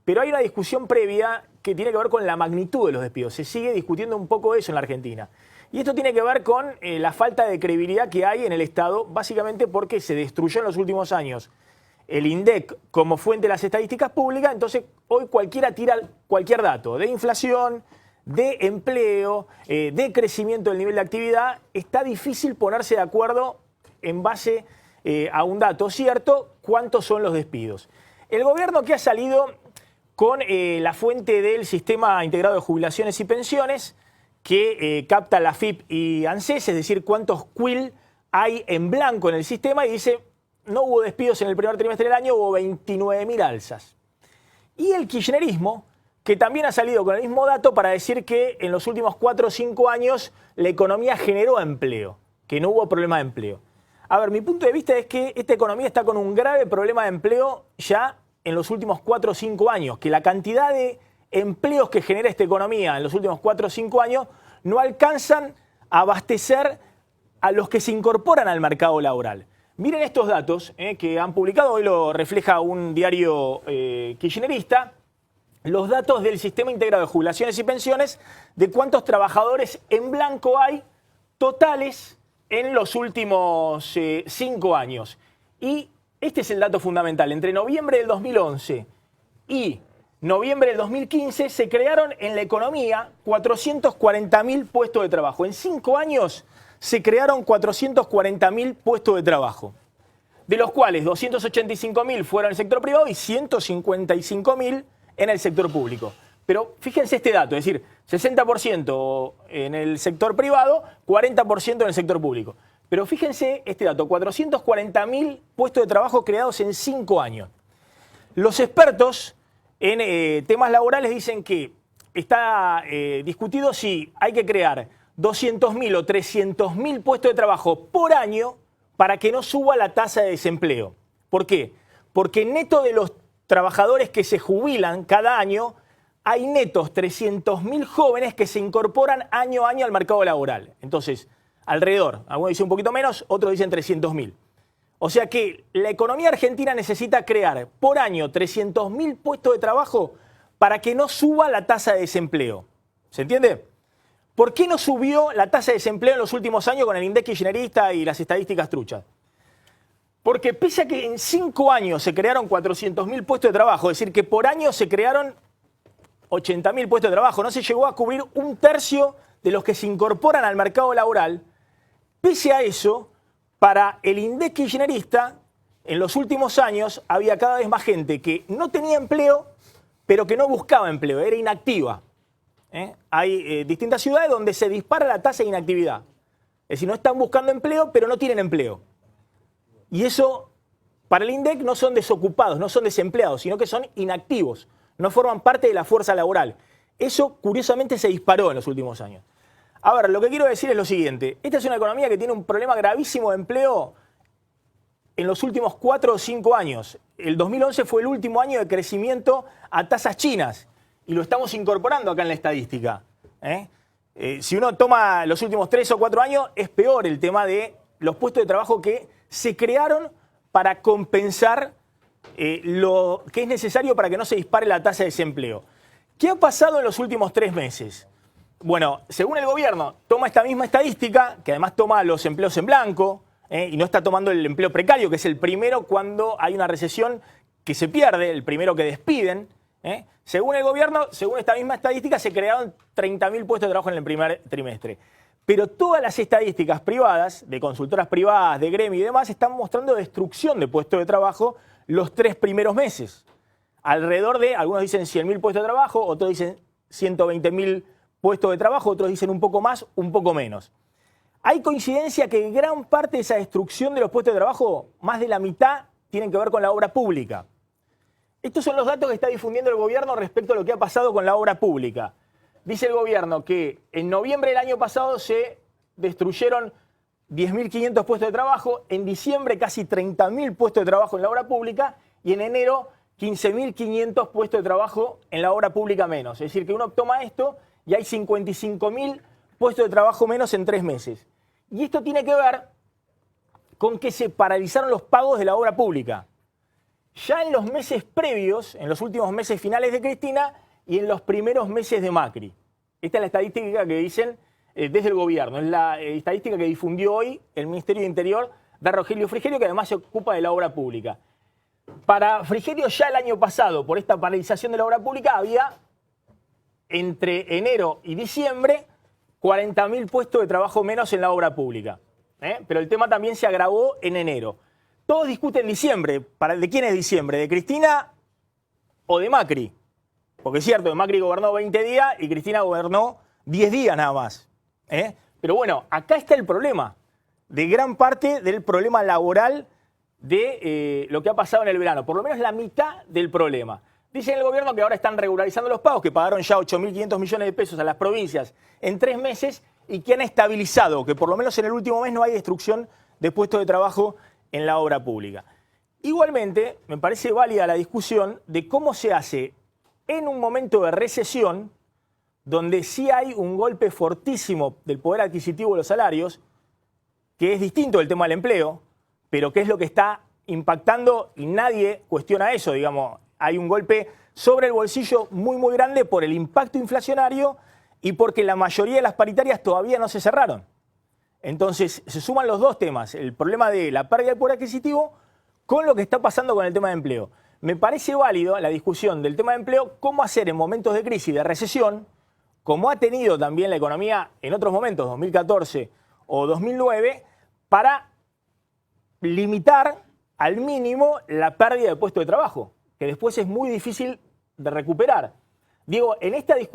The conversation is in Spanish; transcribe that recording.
Pero hay una discusión previa que tiene que ver con la magnitud de los despidos. Se sigue discutiendo un poco eso en la Argentina. Y esto tiene que ver con la falta de credibilidad que hay en el Estado, básicamente porque se destruyó en los últimos años el INDEC como fuente de las estadísticas públicas. Entonces hoy cualquiera tira cualquier dato de inflación, de empleo, de crecimiento del nivel de actividad. Está difícil ponerse de acuerdo en base a un dato cierto cuántos son los despidos. El gobierno que ha salido con la fuente del Sistema Integrado de Jubilaciones y Pensiones, que capta la AFIP y ANSES, es decir, cuántos QUIL hay en blanco en el sistema, y dice, no hubo despidos en el primer trimestre del año, hubo 29.000 alzas. Y el kirchnerismo, que también ha salido con el mismo dato para decir que en los últimos 4 o 5 años la economía generó empleo, que no hubo problema de empleo. A ver, mi punto de vista es que esta economía está con un grave problema de empleo ya en los últimos 4 o 5 años, que la cantidad de empleos que genera esta economía en los últimos 4 o 5 años no alcanzan a abastecer a los que se incorporan al mercado laboral. Miren estos datos que han publicado, hoy lo refleja un diario kirchnerista, los datos del Sistema Integrado de Jubilaciones y Pensiones de cuántos trabajadores en blanco hay totales en los últimos 5 años. Y este es el dato fundamental. Entre noviembre del 2011 y noviembre del 2015 se crearon en la economía 440.000 puestos de trabajo. En 5 años se crearon 440.000 puestos de trabajo, de los cuales 285.000 fueron en el sector privado y 155.000 en el sector público. Pero fíjense este dato, es decir, 60% en el sector privado, 40% en el sector público. Pero fíjense este dato, 440.000 puestos de trabajo creados en 5 años. Los expertos en temas laborales dicen que está discutido si hay que crear 200.000 o 300.000 puestos de trabajo por año para que no suba la tasa de desempleo. ¿Por qué? Porque neto de los trabajadores que se jubilan cada año, hay netos 300.000 jóvenes que se incorporan año a año al mercado laboral. Entonces, alrededor, algunos dicen un poquito menos, otros dicen 300.000. O sea que la economía argentina necesita crear por año 300.000 puestos de trabajo para que no suba la tasa de desempleo. ¿Se entiende? ¿Por qué no subió la tasa de desempleo en los últimos años con el INDEC kirchnerista y las estadísticas truchas? Porque pese a que en 5 años se crearon 400.000 puestos de trabajo, es decir, que por año se crearon 80.000 puestos de trabajo, no se llegó a cubrir un tercio de los que se incorporan al mercado laboral. Pese a eso, para el INDEC kirchnerista, en los últimos años había cada vez más gente que no tenía empleo, pero que no buscaba empleo, era inactiva. Hay distintas ciudades donde se dispara la tasa de inactividad. Es decir, no están buscando empleo, pero no tienen empleo. Y eso, para el INDEC, no son desocupados, no son desempleados, sino que son inactivos, no forman parte de la fuerza laboral. Eso, curiosamente, se disparó en los últimos años. Ahora, lo que quiero decir es lo siguiente. Esta es una economía que tiene un problema gravísimo de empleo en los últimos 4 o 5 años. El 2011 fue el último año de crecimiento a tasas chinas y lo estamos incorporando acá en la estadística. Si uno toma los últimos 3 o 4 años, es peor el tema de los puestos de trabajo que se crearon para compensar lo que es necesario para que no se dispare la tasa de desempleo. ¿Qué ha pasado en los últimos 3 meses? Bueno, según el gobierno, toma esta misma estadística, que además toma los empleos en blanco, y no está tomando el empleo precario, que es el primero cuando hay una recesión que se pierde, el primero que despiden. Según el gobierno, según esta misma estadística, se crearon 30.000 puestos de trabajo en el primer trimestre. Pero todas las estadísticas privadas, de consultoras privadas, de gremio y demás, están mostrando destrucción de puestos de trabajo los 3 primeros meses. Alrededor de, algunos dicen 100.000 puestos de trabajo, otros dicen 120.000 puestos de trabajo, otros dicen un poco más, un poco menos. Hay coincidencia que gran parte de esa destrucción de los puestos de trabajo, más de la mitad, tienen que ver con la obra pública. Estos son los datos que está difundiendo el gobierno respecto a lo que ha pasado con la obra pública. Dice el gobierno que en noviembre del año pasado se destruyeron 10.500 puestos de trabajo, en diciembre casi 30.000 puestos de trabajo en la obra pública y en enero 15.500 puestos de trabajo en la obra pública menos. Es decir, que uno toma esto y hay 55.000 puestos de trabajo menos en 3 meses. Y esto tiene que ver con que se paralizaron los pagos de la obra pública. ya en los meses previos, en los últimos meses finales de Cristina y en los primeros meses de Macri. Esta es la estadística que dicen desde el gobierno. Es la estadística que difundió hoy el Ministerio de Interior de Rogelio Frigerio, que además se ocupa de la obra pública. Para Frigerio ya el año pasado, por esta paralización de la obra pública, había entre enero y diciembre 40.000 puestos de trabajo menos en la obra pública. Pero el tema también se agravó en enero. Todos discuten diciembre. ¿De quién es diciembre? ¿De Cristina o de Macri? Porque es cierto, Macri gobernó 20 días y Cristina gobernó 10 días nada más. Pero bueno, acá está el problema, de gran parte del problema laboral de lo que ha pasado en el verano. Por lo menos la mitad del problema. Dicen el gobierno que ahora están regularizando los pagos, que pagaron ya 8.500 millones de pesos a las provincias en 3 meses y que han estabilizado, que por lo menos en el último mes no hay destrucción de puestos de trabajo en la obra pública. Igualmente, me parece válida la discusión de cómo se hace en un momento de recesión, donde sí hay un golpe fortísimo del poder adquisitivo de los salarios, que es distinto del tema del empleo, pero que es lo que está impactando y nadie cuestiona eso, digamos. Hay un golpe sobre el bolsillo muy, muy grande por el impacto inflacionario y porque la mayoría de las paritarias todavía no se cerraron. Entonces, se suman los dos temas, el problema de la pérdida del poder adquisitivo con lo que está pasando con el tema de empleo. Me parece válido la discusión del tema de empleo, cómo hacer en momentos de crisis, de recesión, como ha tenido también la economía en otros momentos, 2014 o 2009, para limitar al mínimo la pérdida de puestos de trabajo, que después es muy difícil de recuperar. Digo, en esta discusión